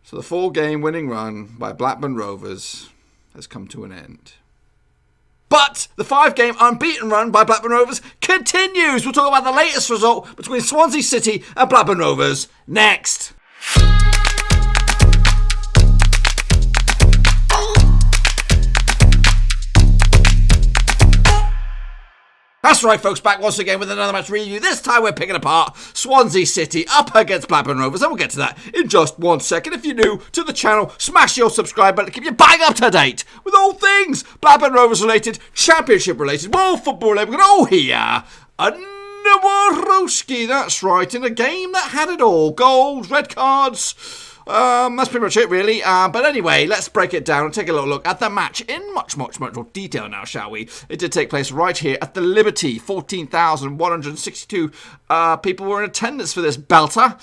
So the 4-game winning run by Blackburn Rovers has come to an end. But the 5-game unbeaten run by Blackburn Rovers continues. We'll talk about the latest result between Swansea City and Blackburn Rovers next. That's right, folks, back once again with another match review. This time we're picking apart Swansea City up against Blackburn Rovers, and we'll get to that in just 1 second. If you're new to the channel, smash your subscribe button to keep you bang up to date with all things Blackburn Rovers related, championship related, world football related. We're all here. Nawaroski, that's right, in a game that had it all. Goals, red cards. That's pretty much it, really. But anyway, let's break it down and take a little look at the match in much more detail now, shall we? It did take place right here at the Liberty. 14,162 people were in attendance for this belter,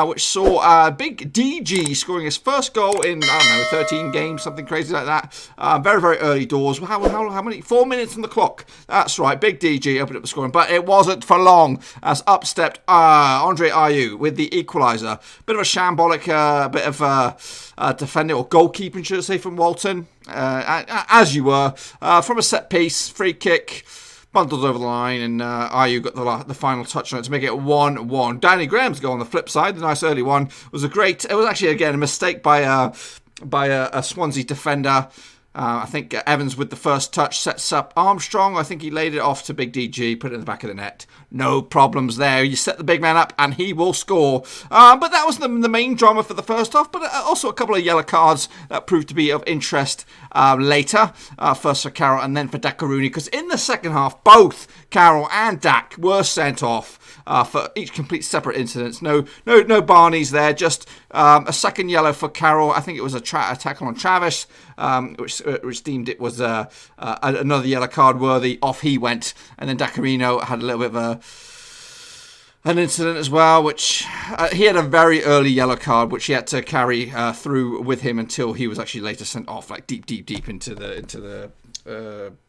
which saw Big DG scoring his first goal in, 13 games, something crazy like that. Very, very early doors. How many? 4 minutes on the clock. That's right, Big DG opened up the scoring, but it wasn't for long, as up stepped Andre Ayew with the equaliser. Bit of a shambolic bit of defending, or goalkeeping, should I say, from Walton, as you were, from a set piece, free kick, bundled over the line, and Ayew got the final touch on it to make it 1-1. Danny Graham's goal on the flip side, the nice early one, was it was actually, again, a mistake by a Swansea defender. I think Evans with the first touch sets up Armstrong. I think he laid it off to Big DG, put it in the back of the net. No problems there. You set the big man up and he will score. But that was the main drama for the first half, but also a couple of yellow cards that proved to be of interest later. First for Carroll and then for Dack, because in the second half, both Carroll and Dack were sent off. For each complete separate incidents. No Barneys there, just a second yellow for Carroll. I think it was a tackle on Travis, which deemed it was another yellow card worthy. Off he went, and then Daccarino had a little bit of an incident as well, which he had a very early yellow card, which he had to carry through with him until he was actually later sent off, like deep into the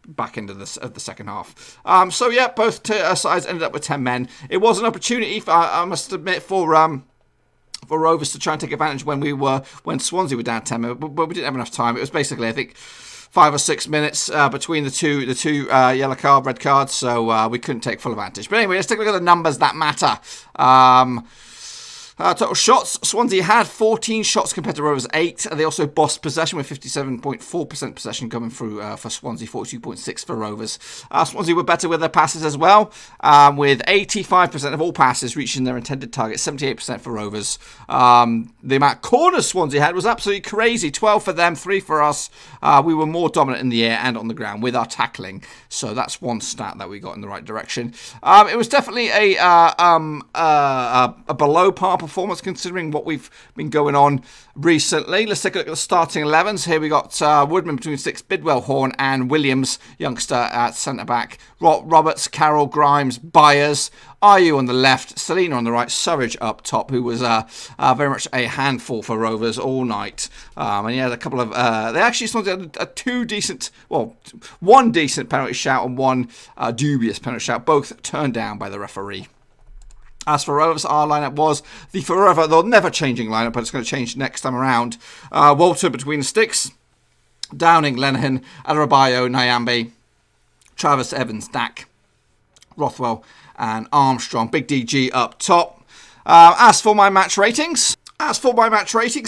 back end of the second half. So yeah, both sides ended up with 10 men. It was an opportunity, I must admit, for Rovers to try and take advantage when Swansea were down 10 men, but we didn't have enough time. It was basically, I think, 5 or 6 minutes between the two yellow card, red cards, so we couldn't take full advantage. But anyway, let's take a look at the numbers that matter. Total shots, Swansea had 14 shots compared to Rovers 8. They also bossed possession with 57.4% possession coming through for Swansea, 42.6% for Rovers. Swansea were better with their passes as well, with 85% of all passes reaching their intended target, 78% for Rovers. The amount of corners Swansea had was absolutely crazy, 12 for them, 3 for us. We were more dominant in the air and on the ground with our tackling, so that's one stat that we got in the right direction. It was definitely a below par performance considering what we've been going on recently. Let's take a look at the starting 11s. Here we got Woodman between 6, Bidwell, Horn and Williams, youngster at centre-back. Roberts, Carroll, Grimes, Byers, Ayew on the left, Selina on the right, Surridge up top, who was very much a handful for Rovers all night. And he had a couple of... they actually had one decent penalty shout and one dubious penalty shout, both turned down by the referee. As for Rovers, our lineup was the never changing lineup, but it's going to change next time around. Walter between the sticks, Downing, Lenihan, Adebayo, Nyambe, Travis, Evans, Dack, Rothwell and Armstrong. Big DG up top. As for my match ratings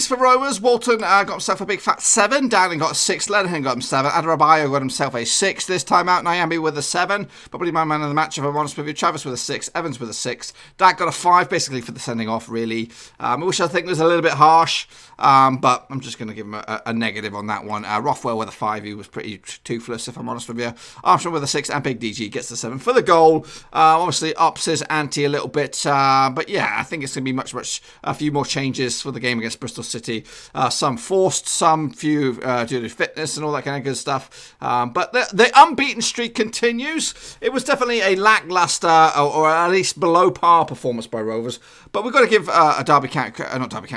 for Rovers, Walton got himself a big fat 7. Downing got a 6. Lenihan got him 7. Adebayo got himself a 6 this time out. Nyambe with a 7. Probably my man of the match, if I'm honest with you. Travis with a 6. Evans with a 6. Dack got a 5, basically for the sending off, really. Which I think was a little bit harsh. But I'm just going to give him a negative on that one. Rothwell with a 5. He was pretty toothless, if I'm honest with you. Armstrong with a 6. And Big DG gets the 7 for the goal. Obviously, ups his ante a little bit. But yeah, I think it's going to be a few more changes for the game against Bristol City. Some forced, some few due to fitness and all that kind of good stuff. But the unbeaten streak continues. It was definitely a lackluster or at least below par performance by Rovers. But we've got to give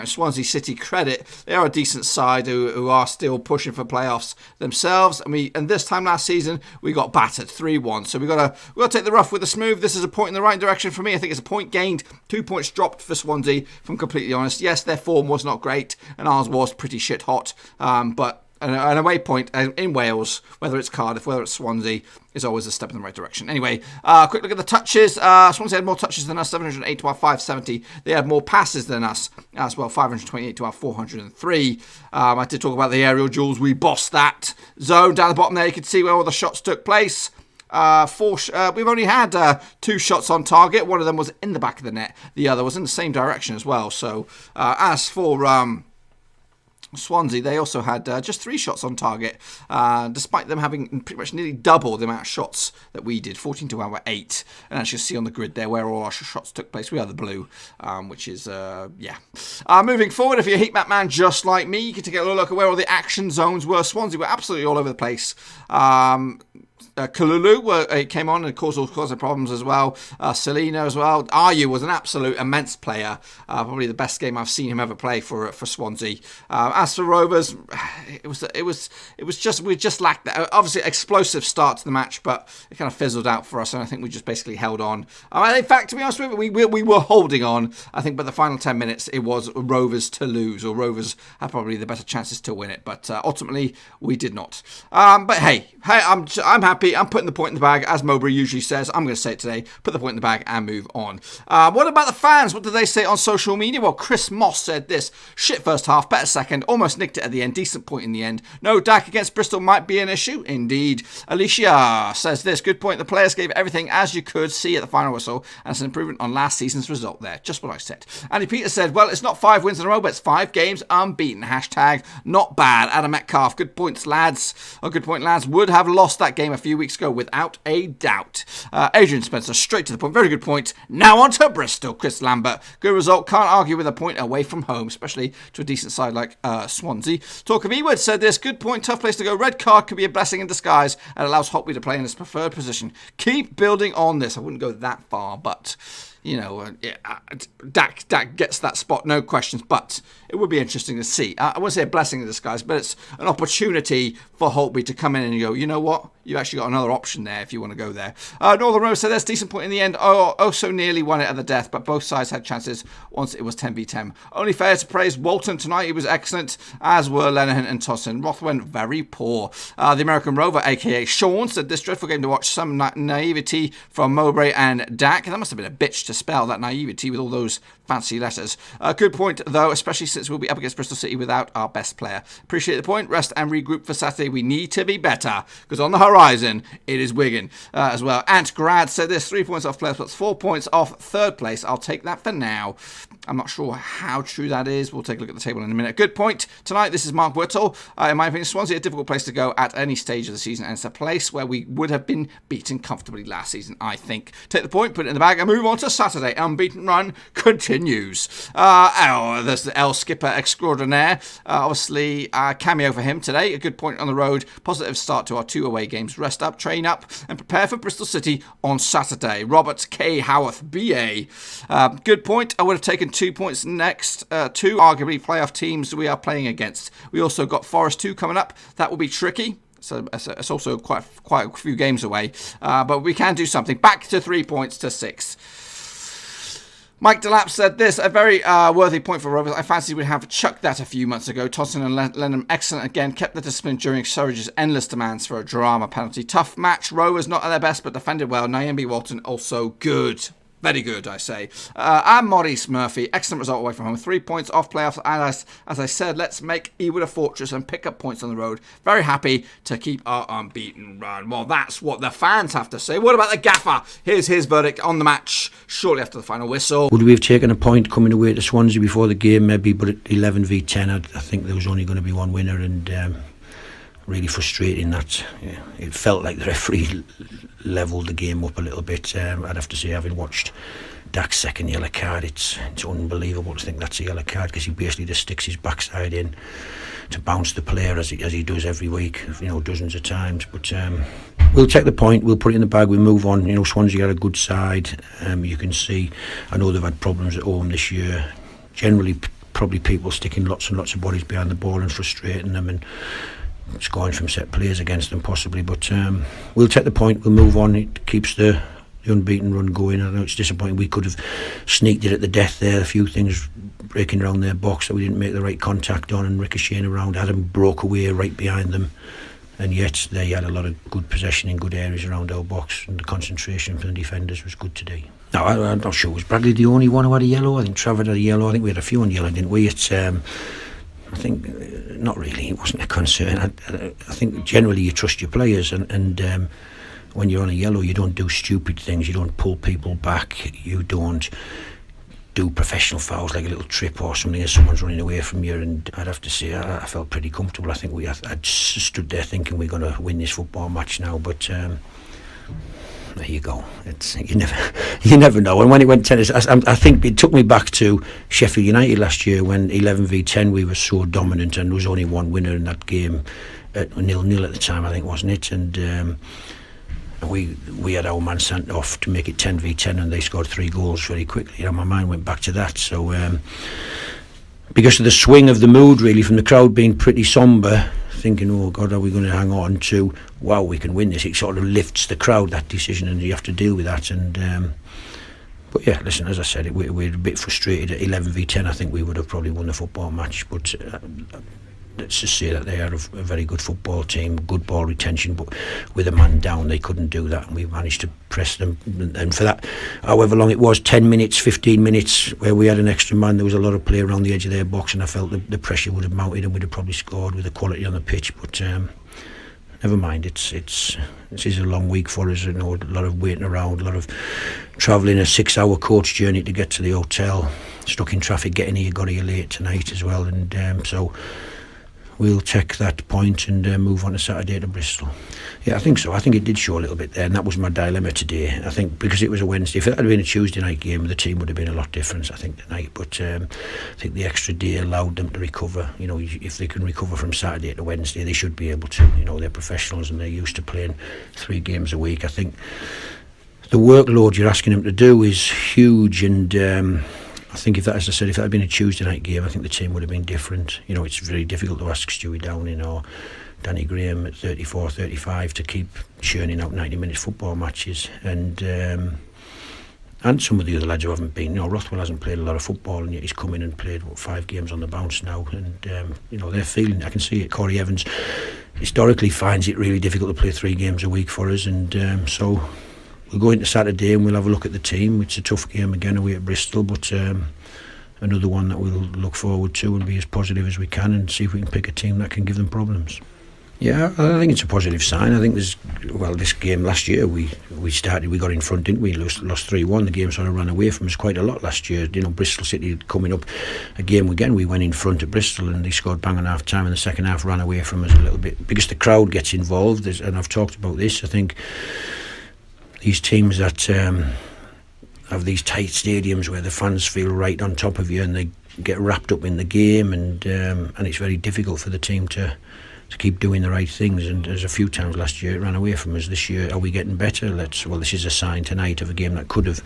Swansea City credit. They are a decent side who are still pushing for playoffs themselves. And this time last season, we got battered 3-1. So we've got to take the rough with the smooth. This is a point in the right direction for me. I think it's a point gained, 2 points dropped for Swansea, if I'm completely honest. Yes, yes, their form was not great, and ours was pretty shit hot, but an away point in Wales, whether it's Cardiff, whether it's Swansea, is always a step in the right direction. Anyway, quick look at the touches. Swansea had more touches than us, 708 to our 570. They had more passes than us as well, 528 to our 403. I did talk about the aerial duels. We bossed that zone down the bottom there. You can see where all the shots took place. We've only had 2 shots on target. One of them was in the back of the net. The other was in the same direction as well. So as for Swansea, they also had just 3 shots on target, despite them having pretty much nearly double the amount of shots that we did, 14 to our 8. And as you see on the grid there, where all our shots took place, we are the blue, which is, yeah. Moving forward, if you're a heat map man just like me, you can take a look at where all the action zones were. Swansea were absolutely all over the place. Kalulu came on and caused all kinds of problems as well. Selina as well. Ayew was an absolute immense player. Probably the best game I've seen him ever play for Swansea. As for Rovers, we just lacked that. Obviously, explosive start to the match, but it kind of fizzled out for us, and I think we just basically held on. In fact, to be honest with you, we were holding on. I think by the final 10 minutes, it was Rovers to lose, or Rovers had probably the better chances to win it, but ultimately we did not. But hey, I'm happy. I'm putting the point in the bag, as Mowbray usually says. I'm going to say it today. Put the point in the bag and move on. What about the fans? What did they say on social media? Well, Chris Moss said this: shit first half, better second, almost nicked it at the end, decent point in the end. No, Dack against Bristol might be an issue. Indeed. Alicia says this: good point. The players gave everything, as you could see at the final whistle, and it's an improvement on last season's result there. Just what I said. Andy Peters said, well, it's not 5 wins in a row, but it's 5 games unbeaten. Hashtag not bad. Adam Metcalf, good points, lads. Oh, good point, lads. Would have lost that game a few weeks ago without a doubt. Adrian Spencer, straight to the point. Very good point. Now on to Bristol. Chris Lambert, good result. Can't argue with a point away from home, especially to a decent side like Swansea. Talk of Ewood said this: good point, tough place to go. Red card could be a blessing in disguise and allows Hotby to play in his preferred position. Keep building on this. I wouldn't go that far, but you know, Dack gets that spot, no questions, but it would be interesting to see. I wouldn't say a blessing in disguise, but it's an opportunity for Holtby to come in and go, you know what, you've actually got another option there if you want to go there. Northern Rose said there's a decent point in the end. Oh, so nearly won it at the death, but both sides had chances once it was 10v10. Only fair to praise Walton tonight. He was excellent, as were Lenihan and Tossin. Rothwen, very poor. The American Rover, a.k.a. Sean, said this dreadful game to watch. Some naivety from Mowbray and Dack. That must have been a bitch to spell, that naivety, with all those fancy letters. Good point, though, especially since we'll be up against Bristol City without our best player. Appreciate the point. Rest and regroup for Saturday. We need to be better, because on the horizon, it is Wigan as well. Ant Grad said this: 3 points off player spots, 4 points off third place. I'll take that for now. I'm not sure how true that is. We'll take a look at the table in a minute. Good point tonight. This is Mark Whittle. In my opinion, Swansea a difficult place to go at any stage of the season, and it's a place where we would have been beaten comfortably last season, I think. Take the point, put it in the bag, and move on to Saturday. Unbeaten run continues. There's the El Skipper extraordinaire. Obviously, cameo for him today. A good point on the road. Positive start to our 2 away games. Rest up, train up, and prepare for Bristol City on Saturday. Robert K. Howarth, BA. Good point. I would have taken 2 points next. 2 arguably playoff teams we are playing against. We also got Forest 2 coming up. That will be tricky. So it's also quite a few games away. But we can do something. Back to 3 points to 6. Mike Delap said this: a very worthy point for Rovers. I fancied we'd have chucked that a few months ago. Tossin and Lenham excellent again. Kept the discipline during Surridge's endless demands for a drama penalty. Tough match. Rovers not at their best, but defended well. Nyembe Walton also good. Very good, I say. And Maurice Murphy, excellent result away from home. 3 points off playoffs. And as I said, let's make Ewood a fortress and pick up points on the road. Very happy to keep our unbeaten run. Well, that's what the fans have to say. What about the gaffer? Here's his verdict on the match shortly after the final whistle. Would we have taken a point coming away to Swansea before the game? Maybe, but at 11v10, I think there was only going to be one winner, and really frustrating that it felt like the referee levelled the game up a little bit. I'd have to say, having watched Dack's second yellow card, it's unbelievable to think that's a yellow card, because he basically just sticks his backside in to bounce the player as he does every week, dozens of times. But we'll take the point, we'll put it in the bag, we'll move on. Swansea are a good side. You can see, I know they've had problems at home this year. Generally, probably people sticking lots and lots of bodies behind the ball and frustrating them, and scoring from set plays against them possibly. But we'll take the point, we'll move on. It keeps the the unbeaten run going. I know it's disappointing. We could have sneaked it at the death there. A few things breaking around their box that we didn't make the right contact on, and ricocheting around. Adam broke away right behind them, and yet they had a lot of good possession in good areas around our box, and the concentration from the defenders was good today. No, I'm not sure. Was Bradley the only one who had a yellow? I think Trevor had a yellow. I think we had a few on yellow, didn't we? It's I think not really. It wasn't a concern. I think generally you trust your players, and when you're on a yellow, you don't do stupid things. You don't pull people back. You don't do professional fouls like a little trip or something as someone's running away from you. And I'd have to say I felt pretty comfortable. I think I'd stood there thinking we're going to win this football match now, but there you go. It's you never know. And when it went tennis, I think it took me back to Sheffield United last year when 11v10 we were so dominant, and there was only one winner in that game at 0-0 at the time, I think, wasn't it? And we had our man sent off to make it 10v10, and they scored 3 goals very quickly. And my mind went back to that. So because of the swing of the mood, really, from the crowd being pretty sombre, thinking, oh God, are we going to hang on, to, wow, we can win this, it sort of lifts the crowd, that decision, and you have to deal with that. And but yeah, listen, as I said, we're a bit frustrated at 11v10. I think we would have probably won the football match, but let's just say that they are a very good football team, good ball retention, but with a man down they couldn't do that, and we managed to press them. And for that, however long it was, 10 minutes, 15 minutes, where we had an extra man, there was a lot of play around the edge of their box, and I felt the pressure would have mounted and we'd have probably scored with the quality on the pitch. But never mind, this is a long week for us, a lot of waiting around, a lot of travelling, a 6-hour coach journey to get to the hotel, stuck in traffic getting here, got here late tonight as well, and so we'll check that point and move on to Saturday to Bristol. Yeah, I think so. I think it did show a little bit there, and that was my dilemma today. I think because it was a Wednesday, if it had been a Tuesday night game, the team would have been a lot different, I think, tonight. But I think the extra day allowed them to recover. You know, if they can recover from Saturday to Wednesday, they should be able to. You know, they're professionals and they're used to playing 3 games a week. I think the workload you're asking them to do is huge, and I think if that, as I said, if that had been a Tuesday night game, I think the team would have been different. You know, it's very difficult to ask Stewie Downing or Danny Graham at 34, 35 to keep churning out 90-minute football matches, and some of the other lads who haven't been. You know, Rothwell hasn't played a lot of football, and yet he's come in and played 5 games on the bounce now, and you know, they're feeling. I can see it. Corey Evans historically finds it really difficult to play 3 games a week for us, and so we'll go into Saturday and we'll have a look at the team. It's a tough game again away at Bristol, but another one that we'll look forward to and be as positive as we can and see if we can pick a team that can give them problems. Yeah, I think it's a positive sign. I think this game last year we got in front, didn't we? Lost 3-1. The game sort of ran away from us quite a lot last year. You know, Bristol City coming up a game again, we went in front at Bristol and they scored bang on half time, and the second half ran away from us a little bit because the crowd gets involved. And I've talked about this. I think these teams that have these tight stadiums where the fans feel right on top of you and they get wrapped up in the game, and it's very difficult for the team to keep doing the right things. And there's a few times last year it ran away from us. This year, are we getting better? Well, this is a sign tonight of a game that could have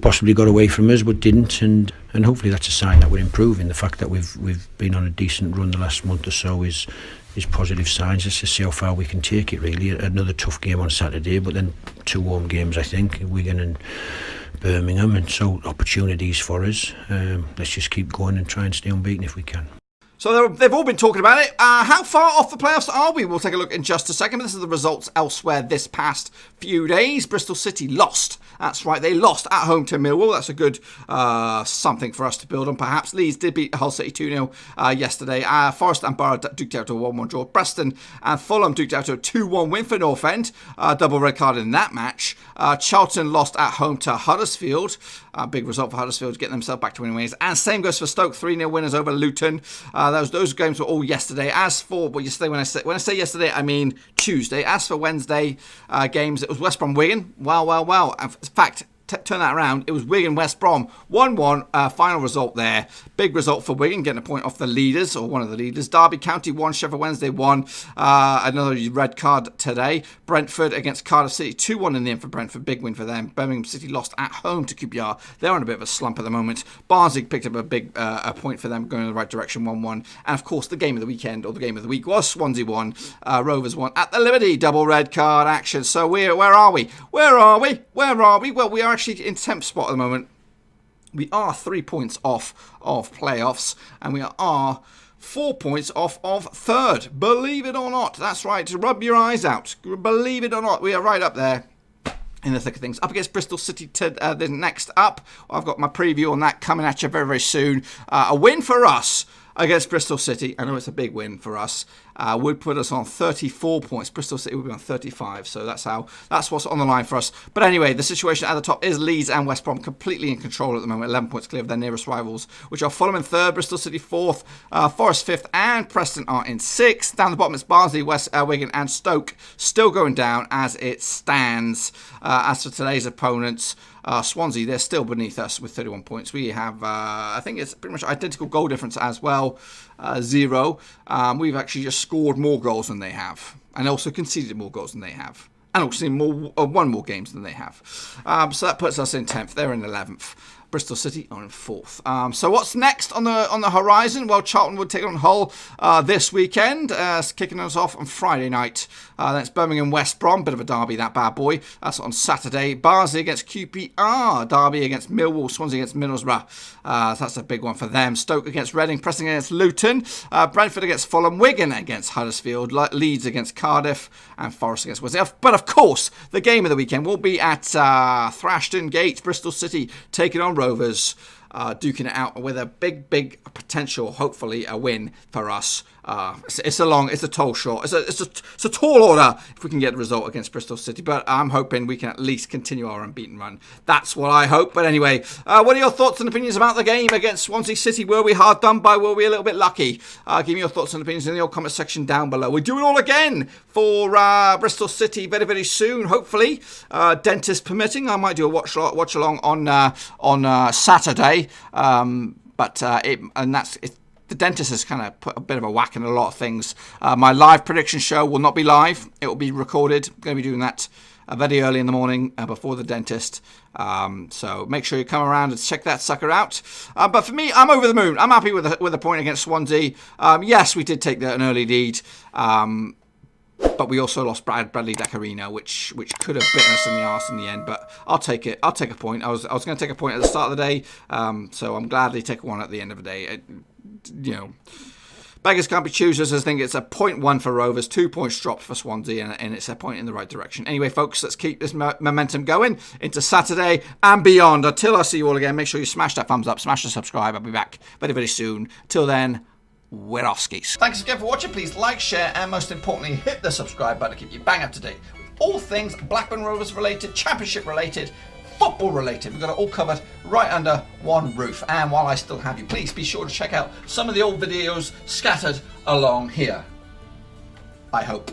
possibly got away from us but didn't, and hopefully that's a sign that we're improving. The fact that we've been on a decent run the last month or so is positive signs. Let's just see how far we can take it, really. Another tough game on Saturday, but then 2 home games, I think, Wigan and Birmingham, and so opportunities for us. Let's just keep going and try and stay unbeaten if we can. So they've all been talking about it. How far off the playoffs are we? We'll take a look in just a second. This is the results elsewhere this past few days. Bristol City lost. That's right, they lost at home to Millwall. That's a good something for us to build on, perhaps. Leeds did beat Hull City 2-0 yesterday. Forest and Borough duked out to a 1-1 draw. Preston and Fulham duked out to a 2-1 win for North End. Double red card in that match. Charlton lost at home to Huddersfield. Big result for Huddersfield, getting themselves back to winning ways. And same goes for Stoke, 3-0 winners over Luton. Those games were all yesterday. As for yesterday, when I say yesterday, I mean Tuesday. As for Wednesday games, it was West Brom Wigan. Wow. In fact, turn that around. It was Wigan West Brom 1-1 final result there. Big result for Wigan, getting a point off the leaders, or one of the leaders. Derby County 1, Sheffield Wednesday 1. Another red card today. Brentford against Cardiff City 2-1 in the end for Brentford. Big win for them. Birmingham City lost at home to QPR. They're on a bit of a slump at the moment. Barnsley picked up a big a point for them, going in the right direction, 1-1. And of course, the game of the weekend, or the game of the week, was Swansea 1, Rovers 1 at the Liberty. Double red card action. So where are we? Where are we? Well, we are actually in 10th spot at the moment. We are 3 points off of playoffs, and we are 4 points off of third. Believe it or not. That's right. Rub your eyes out. Believe it or not. We are right up there in the thick of things. Up against Bristol City the next up. I've got my preview on that coming at you very, very soon. A win for us against Bristol City. I know it's a big win for us. Would put us on 34 points. Bristol City would be on 35. So that's what's on the line for us. But anyway, the situation at the top is Leeds and West Brom completely in control at the moment. 11 points clear of their nearest rivals, which are Fulham in third, Bristol City fourth, Forest fifth, and Preston are in sixth. Down the bottom it's Barnsley, Wigan, and Stoke still going down as it stands. As for today's opponents, Swansea, they're still beneath us with 31 points. We have, I think it's pretty much identical goal difference as well, 0. We've actually just scored more goals than they have, and also conceded more goals than they have, and also won more games than they have. So that puts us in 10th. They're in 11th. Bristol City are in 4th. So what's next on the horizon? Well, Charlton would take on Hull this weekend, kicking us off on Friday night. That's Birmingham West Brom, bit of a derby, that bad boy. That's on Saturday. Barnsley against QPR, Derby against Millwall, Swansea against Middlesbrough. So that's a big one for them. Stoke against Reading, Preston against Luton, Brentford against Fulham, Wigan against Huddersfield, Leeds against Cardiff, and Forest against Wednesday. But of course, the game of the weekend will be at Thrashton Gate, Bristol City taking on Rovers, duking it out with a big potential, hopefully a win for us. It's a tall shot. It's a tall order if we can get the result against Bristol City, but I'm hoping we can at least continue our unbeaten run. That's what I hope. But anyway, what are your thoughts and opinions about the game against Swansea City? Were we hard done by? Were we a little bit lucky? Give me your thoughts and opinions in the old comment section down below. We're doing all again for Bristol City very, very soon, hopefully. Dentist permitting, I might do a watch along on Saturday. The dentist has kind of put a bit of a whack in a lot of things. My live prediction show will not be live. It will be recorded. I'm going to be doing that very early in the morning before the dentist. So make sure you come around and check that sucker out. But for me, I'm over the moon. I'm happy with a point against Swansea. Yes, we did take an early lead. But we also lost Bradley Dack, which could have bitten us in the arse in the end. But I'll take it. I'll take a point. I was going to take a point at the start of the day. So I'm gladly take one at the end of the day. Beggars can't be choosers. I think it's a 0.1 for Rovers, 2 points dropped for Swansea, and it's a point in the right direction. Anyway, folks, let's keep this momentum going into Saturday and beyond. Until I see you all again, make sure you smash that thumbs up, smash the subscribe. I'll be back very, very soon. Till then, we're off skis. Thanks again for watching. Please like, share, and most importantly, hit the subscribe button to keep you bang up to date with all things Blackburn Rovers related, Championship related, football related. We've got it all covered right under one roof. And while I still have you, please be sure to check out some of the old videos scattered along here. I hope.